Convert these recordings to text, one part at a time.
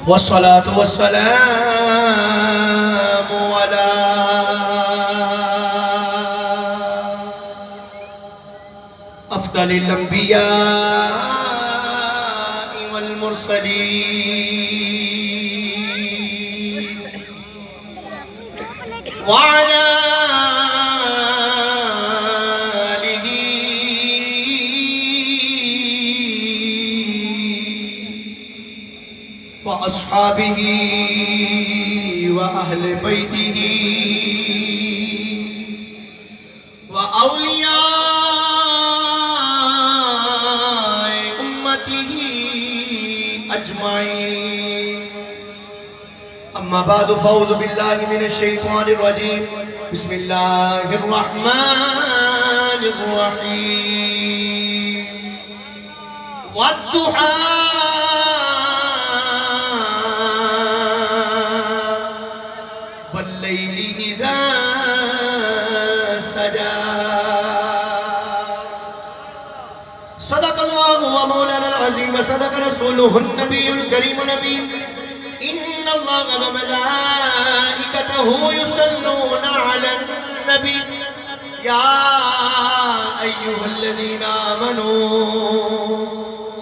والصلاة والسلام على أفضل الأنبياء والمرسلين وعلى وأصحابه وأهل بيته وأولياء أمته أجمعين. أما بعد فأعوذ بالله من الشيطان الرجيم. بسم الله الرحمن الرحيم. والضحى والليل إذا سجى. صدق الله ومولانا العظيم وصدق رسوله النبي الكريم الأمين. إن الله وملائكته يصلون على النبي يا أيها الذين آمنوا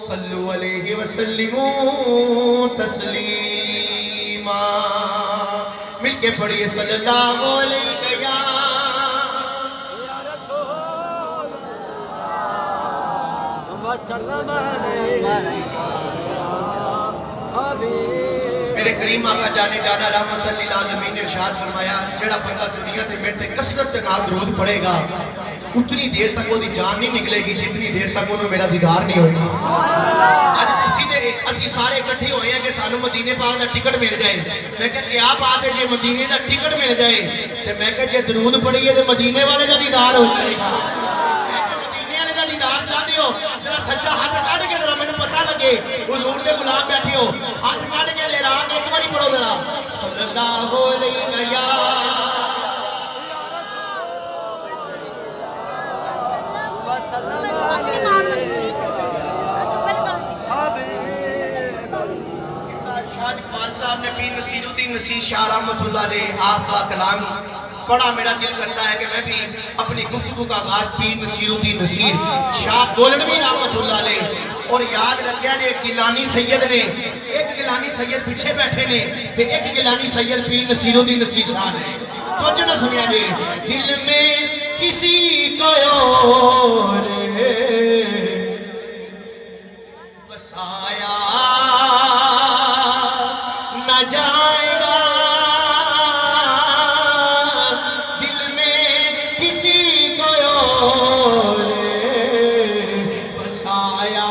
صلوا عليه وسلموا تسليما. مل کے پڑھئے صلی اللہ علیہ یا رسول وسلم میرے کریم آقا جانے جانا رحمت للعالمین نے ارشاد فرمایا جڑا بندہ دنیا تے میرے تے کثرت سے نال درود پڑھے گا اتنی دیر تک وہ دی جان نہیں نکلے گی جتنی دیر تک انہوں میرا دیدار نہیں ہوئے گا. آج تسی دے اسی سارے اکٹھے ہوئے ہیں کہ سانو مدینے پاک دا ٹکٹ مل جائے. میں کہا کیا بات ہے جے مدینے دا ٹکٹ مل جائے تو میں کہا جے درود پڑھئے تو مدینے والے دا دیدار ہو جائے گا. مدینے والے دا دیدار چاہتے ہو ذرا سچا ہاتھ کاٹ کے ذرا میں نے پتہ لگے حضور دے غلام بیٹھے ہو ہاتھ کاٹ کے لے راہ ایک باری پڑھو ذرا صلی اللہ علیہ شاہد اقبال صاحب نے پیر نصیر الدین نصیر شاہ رحمت اللہ علیہ آپ کا کلام پڑھا. میرا دل کرتا ہے کہ میں بھی اپنی گفتگو کا آغاز پیر نصیر الدین نصیر شاہ گولڑوی رحمت اللہ علیہ اور یاد رکھیا نے گیلانی سید نے ایک گیلانی سید پیچھے بیٹھے نے ایک گیلانی سید پیر نصیر الدین نصیر شاہ نے توجہ نہ سنیا جی. دل میں کسی کو اور بسایا نہ جائے گا. دل میں کسی کو اور بسایا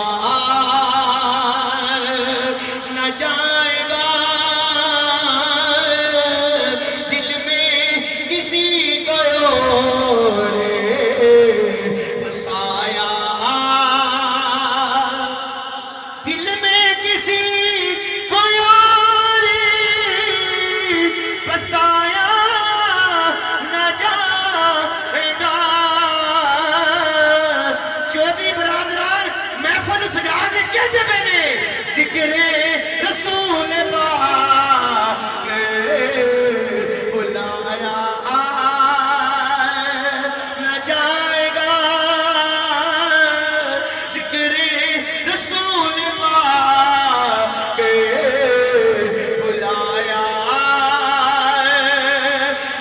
نہ جائے گا. دل میں کسی کو اور بسایا دل میں کسی کو اور بسایا نہ جائے گا. چودھری برادران محفل سجا کے کہتے میں نے ذکر رسول پاک بلایا نہ جائے گا. ذکر رسول پاک بلایا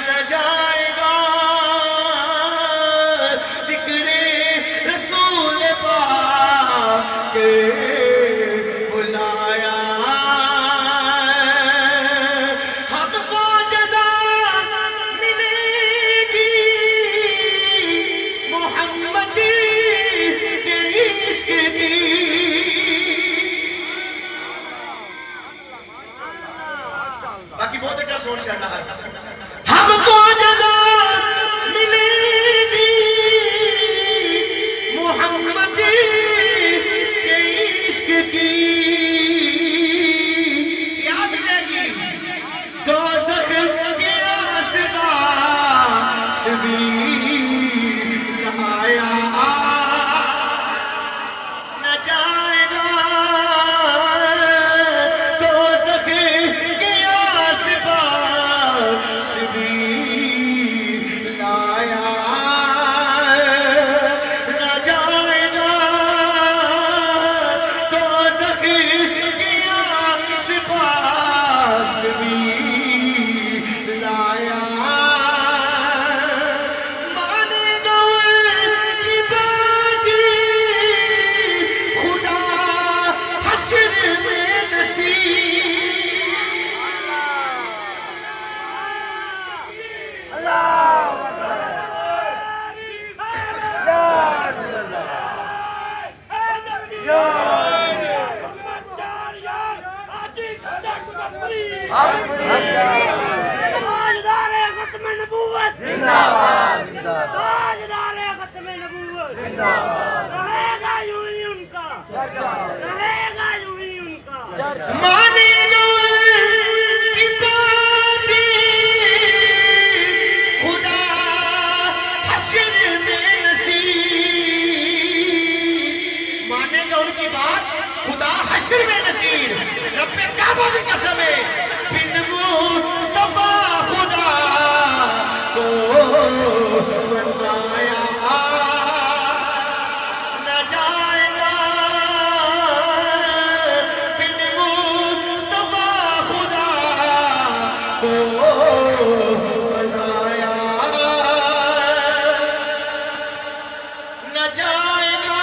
نہ جائے گا. ذکر رسول پاک بلایا. ہم کو جزا ملے گی محمد کے عشق کی. باقی بہت اچھا سون چڑھ رہا ہے. ہم کو جزا ملے گی محمد کے عشق کی. کیا ملے گی؟ دوزخ کے آسپاس بھی نہ آیا نہ جائے گا. تاجدار ختم نبوت زندہ باد تاجدار ختم نبوت زندہ باد رہے گا یوں ہی ان کا رہے گا یوں ہی ان کا مانے نور کی باتیں خدا حشر میں نصیر مانے گا ان کی بات خدا حشر میں نصیر رب کعبہ کی قسم ہے بن مصطفیٰ خدا کو منایا نہ جائے گا بن مصطفیٰ خدا کو منایا نہ جائے گا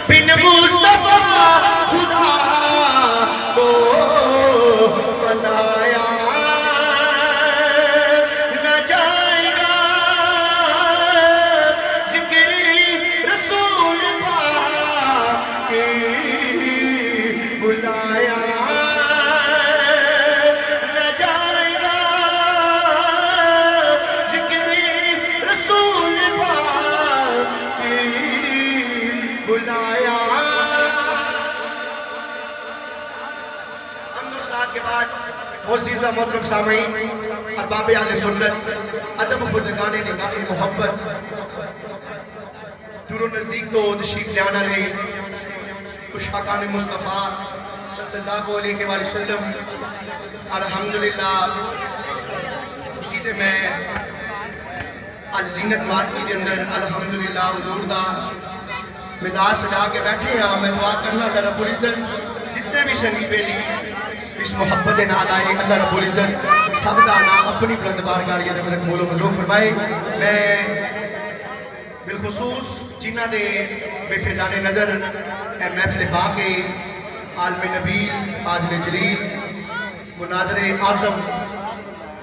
بن مصطفیٰ خدا کو منایا نہ جائے گا ذکر رسول پاک کی بلایا نہ جائے گا ذکر رسول پاک کی بلایا کے بعد معزز محترم سامعین ارباب اہل سنت ادب خردگان نگاہ محبت دور و نزدیک تو تشریف لے آنا لے اشاقان مصطفیٰ صلی اللہ علیہ وآلہ وسلم الحمدللہ اسی تے میں الزینت مارکی دے اندر الحمدللہ حضور دا ملا سجا کے بیٹھے ہیں میں دعا کرنا اللہ رب العزت جتنے بھی شریف بیلی اس محبت نال آئے اللہ رب العزت سب دانا اپنی بلند بارگاہ یا رب مول و مزو فرمائے میں بالخصوص جنہ دے بے فیضان نظر اے محفل پاک عالم نبیل فاضل جلیل مناظر اعظم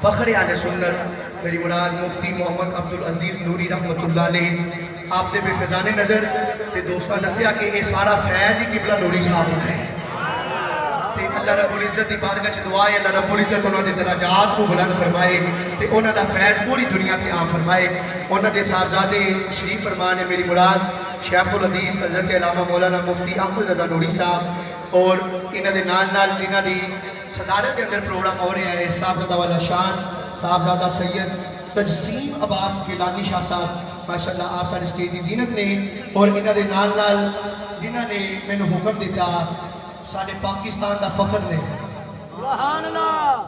فخر اہل سنت میری مراد مفتی محمد عبدالعزیز نوری رحمت اللہ علیہ آپ دے بے فیضان نظر تے دوستان دسیا کہ یہ سارا فیض ہی قبلہ نوری صاحب ہے اللہ رب العزت دی بارگاہ چ دعا ہے اللہ رب العزت انہاں دے درجات کو بلند فرمائے تے انہاں دا فیض پوری دنیا تے عام فرمائے انہاں دے صاحبزادے شریف فرمان ہے میری مراد شیخ الحدیث حضرت علامہ مولانا مفتی احمد رضا نوری صاحب اور انہاں دے نال نال جنہاں دی صدارت کے اندر پروگرام ہو رہا ہے صاحبزادہ والا شان صاحبزادہ سید تجسیم عباس گیلانی شاہ صاحب ماشاءاللہ آپ سارے اسٹیج دی زینت نے اور انہاں دے نال نال جنہاں نے مینوں حکم دیتا سارے پاکستان دا فخر نے سبحان اللہ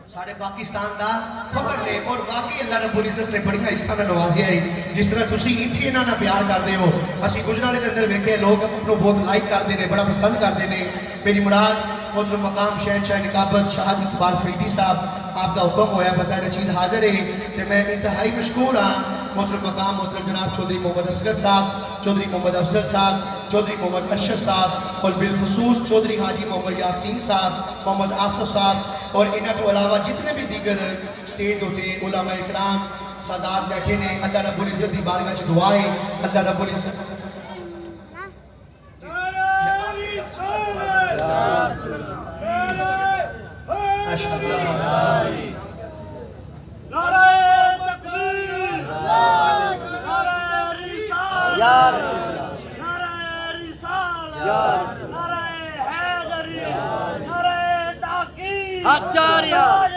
سارے پاکستان دا فخر نے اور باقی اللہ رب العزت نے بڑی اس طرح نوازیا ہے جس طرح تسی ایتھے انہاں نال پیار کردے ہو اسی گجرالے دے اندر ویکھے لوگ اپنوں بہت لائک کردے نے بڑا پسند کردے نے میری مراد محترم مقام شہنشاہ نقابت شہاد اقبال فریدی صاحب آپ کا حکم ہویا بتائے چیز حاضر ہے کہ میں انتہائی مشکور ہاں محترم مقام محترم جناب چودھری محمد اصغر صاحب چودھری محمد افضل صاحب چودھری محمد ارشد صاحب اور بالخصوص چودھری حاجی محمد یاسین صاحب محمد آصف صاحب اور انہاں تو علاوہ جتنے بھی دیگر سٹیج ہوتے ہیں علماء اکرام سادات بیٹھے نے اللہ رب العزت دی بارگاہ چ دعا ہے اللہ رب العزت حق جاریہ